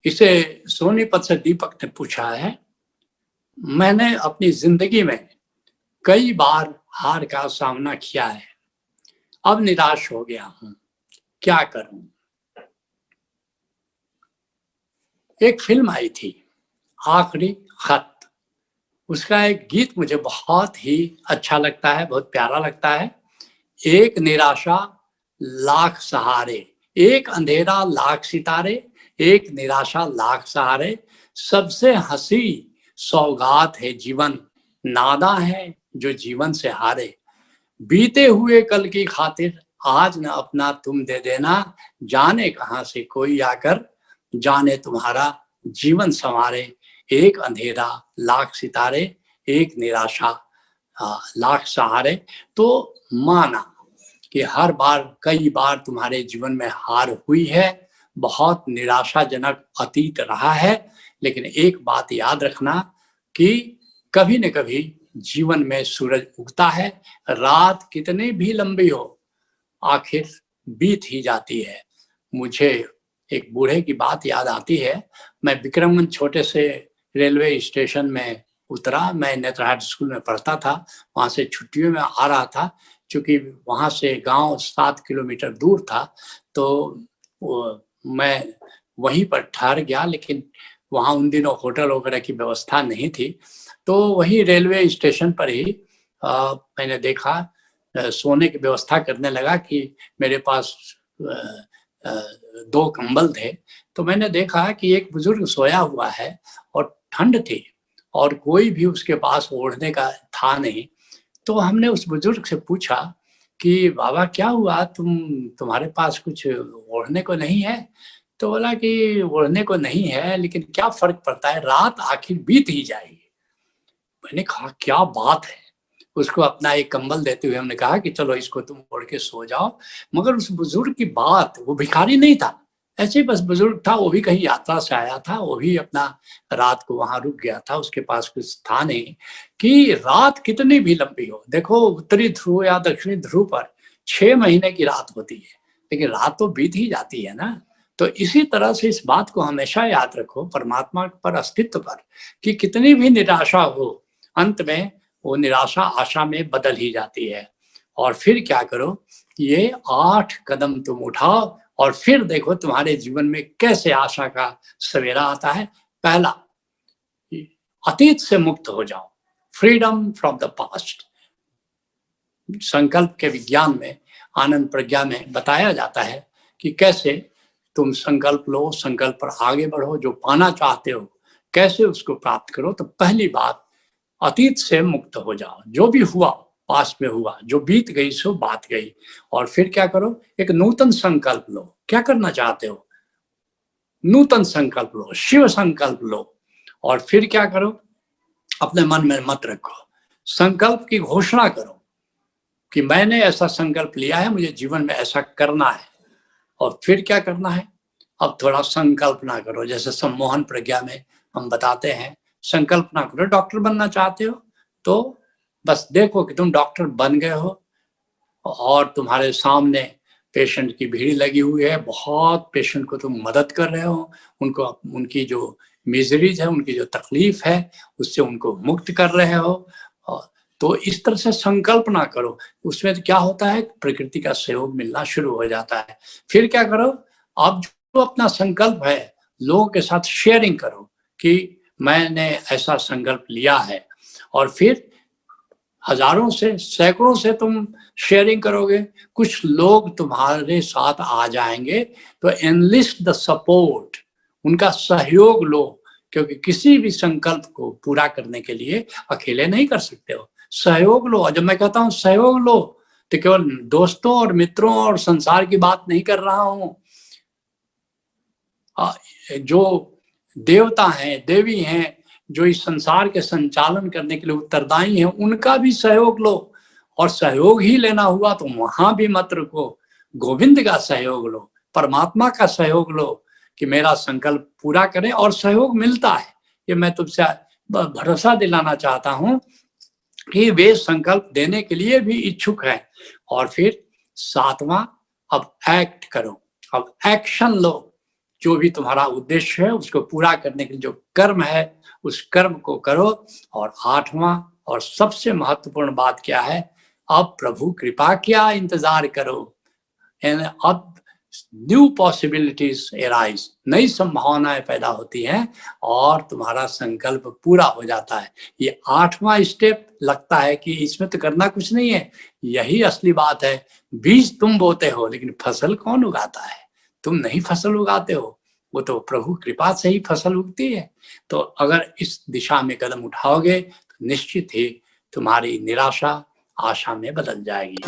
इसे सोनीपत से दीपक ने पूछा है, मैंने अपनी जिंदगी में कई बार हार का सामना किया है, अब निराश हो गया हूं, क्या करूं? एक फिल्म आई थी, आखिरी खत। उसका एक गीत मुझे बहुत ही अच्छा लगता है, बहुत प्यारा लगता है। एक निराशा लाख सहारे, एक अंधेरा लाख सितारे, एक निराशा लाख सहारे, सबसे हंसी सौगात है जीवन, नादा है जो जीवन से हारे। बीते हुए कल की खातिर आज न अपना तुम दे देना, जाने कहां से कोई आकर जाने तुम्हारा जीवन संवारे। एक अंधेरा लाख सितारे, एक निराशा लाख सहारे। तो माना कि हर बार कई बार तुम्हारे जीवन में हार हुई है, बहुत निराशाजनक अतीत रहा है, लेकिन एक बात याद रखना कि कभी न कभी जीवन में सूरज उगता है। रात कितनी भी लंबी हो, आखिर बीत ही जाती है। मुझे एक बूढ़े की बात याद आती है। मैं विक्रमगंज छोटे से रेलवे स्टेशन में उतरा। मैं नेत्रहाट स्कूल में पढ़ता था, वहां से छुट्टियों में आ रहा था। चूंकि वहां से गांव 7 किलोमीटर दूर था, तो मैं वहीं पर ठहर गया, लेकिन वहां उन दिनों होटल वगैरह की व्यवस्था नहीं थी। तो वही रेलवे स्टेशन पर ही मैंने देखा, सोने की व्यवस्था करने लगा कि मेरे पास 2 कंबल थे। तो मैंने देखा कि एक बुजुर्ग सोया हुआ है और ठंड थी और कोई भी उसके पास ओढ़ने का था नहीं। तो हमने उस बुजुर्ग से पूछा कि बाबा क्या हुआ, तुम्हारे पास कुछ ओढ़ने को नहीं है? तो बोला कि ओढ़ने को नहीं है, लेकिन क्या फर्क पड़ता है, रात आखिर बीत ही जाएगी। मैंने कहा क्या बात है। उसको अपना एक कंबल देते हुए हमने कहा कि चलो इसको तुम ओढ़ के सो जाओ। मगर उस बुजुर्ग की बात, वो भिखारी नहीं था, ऐसे बस बुजुर्ग था, वो भी कहीं यात्रा से आया था, वो भी अपना रात को वहां रुक गया था, उसके पास कुछ था नहीं। कि रात कितनी भी लंबी हो, देखो उत्तरी ध्रुव या दक्षिणी ध्रुव पर 6 महीने की रात होती है, लेकिन रात तो बीत ही जाती है ना। तो इसी तरह से इस बात को हमेशा याद रखो, परमात्मा पर, अस्तित्व पर, कि कितनी भी निराशा हो, अंत में वो निराशा आशा में बदल ही जाती है। और फिर क्या करो, ये 8 कदम तुम उठाओ और फिर देखो तुम्हारे जीवन में कैसे आशा का सवेरा आता है। पहला, अतीत से मुक्त हो जाओ, फ्रीडम फ्रॉम द पास्ट। संकल्प के विज्ञान में, आनंद प्रज्ञा में बताया जाता है कि कैसे तुम संकल्प लो, संकल्प पर आगे बढ़ो, जो पाना चाहते हो कैसे उसको प्राप्त करो। तो पहली बात, अतीत से मुक्त हो जाओ, जो भी हुआ पास्ट में हुआ, जो बीत गई सो बात गई। और फिर क्या करो, एक नूतन संकल्प लो, क्या करना चाहते हो, नूतन संकल्प लो, शिव संकल्प लो। और फिर क्या करो, अपने मन में मत रखो, संकल्प की घोषणा करो कि मैंने ऐसा संकल्प लिया है, मुझे जीवन में ऐसा करना है। और फिर क्या करना है, अब थोड़ा संकल्पना करो, जैसे सम्मोहन प्रज्ञा में हम बताते हैं, संकल्पना करो। डॉक्टर बनना चाहते हो तो बस देखो कि तुम डॉक्टर बन गए हो और तुम्हारे सामने पेशेंट की भीड़ लगी हुई है, बहुत पेशेंट को तुम मदद कर रहे हो, उनको उनकी जो मिजरीज है, उनकी जो तकलीफ है, उससे उनको मुक्त कर रहे हो। तो इस तरह से संकल्पना करो। उसमें तो क्या होता है, प्रकृति का सहयोग मिलना शुरू हो जाता है। फिर क्या करो, अब जो अपना संकल्प है लोगों के साथ शेयरिंग करो कि मैंने ऐसा संकल्प लिया है। और फिर हजारों से, सैकड़ों से तुम शेयरिंग करोगे, कुछ लोग तुम्हारे साथ आ जाएंगे। तो एनलिस्ट द सपोर्ट, उनका सहयोग लो, क्योंकि किसी भी संकल्प को पूरा करने के लिए अकेले नहीं कर सकते हो, सहयोग लो। और जब मैं कहता हूं सहयोग लो, तो केवल दोस्तों और मित्रों और संसार की बात नहीं कर रहा हूं। जो देवता हैं, देवी हैं, जो इस संसार के संचालन करने के लिए उत्तरदायी हैं, उनका भी सहयोग लो। और सहयोग ही लेना हुआ तो वहां भी मत रुको, गोविंद का सहयोग लो, परमात्मा का सहयोग लो कि मेरा संकल्प पूरा करें। और सहयोग मिलता है, ये मैं तुमसे भरोसा दिलाना चाहता हूं कि वे संकल्प देने के लिए भी इच्छुक है। और फिर 7वां, अब एक्ट करो, अब एक्शन लो। जो भी तुम्हारा उद्देश्य है उसको पूरा करने के लिए जो कर्म है उस कर्म को करो। और 8वां और सबसे महत्वपूर्ण बात क्या है, अब प्रभु कृपा क्या इंतजार करो। एंड अब न्यू पॉसिबिलिटीज एराइज, नई संभावनाएं पैदा होती हैं और तुम्हारा संकल्प पूरा हो जाता है। ये 8वां स्टेप लगता है कि इसमें तो करना कुछ नहीं है, यही असली बात है। बीज तुम बोते हो लेकिन फसल कौन उगाता है? तुम नहीं फसल उगाते हो, वो तो प्रभु कृपा से ही फसल उगती है। तो अगर इस दिशा में कदम उठाओगे तो निश्चित ही तुम्हारी निराशा आशा में बदल जाएगी।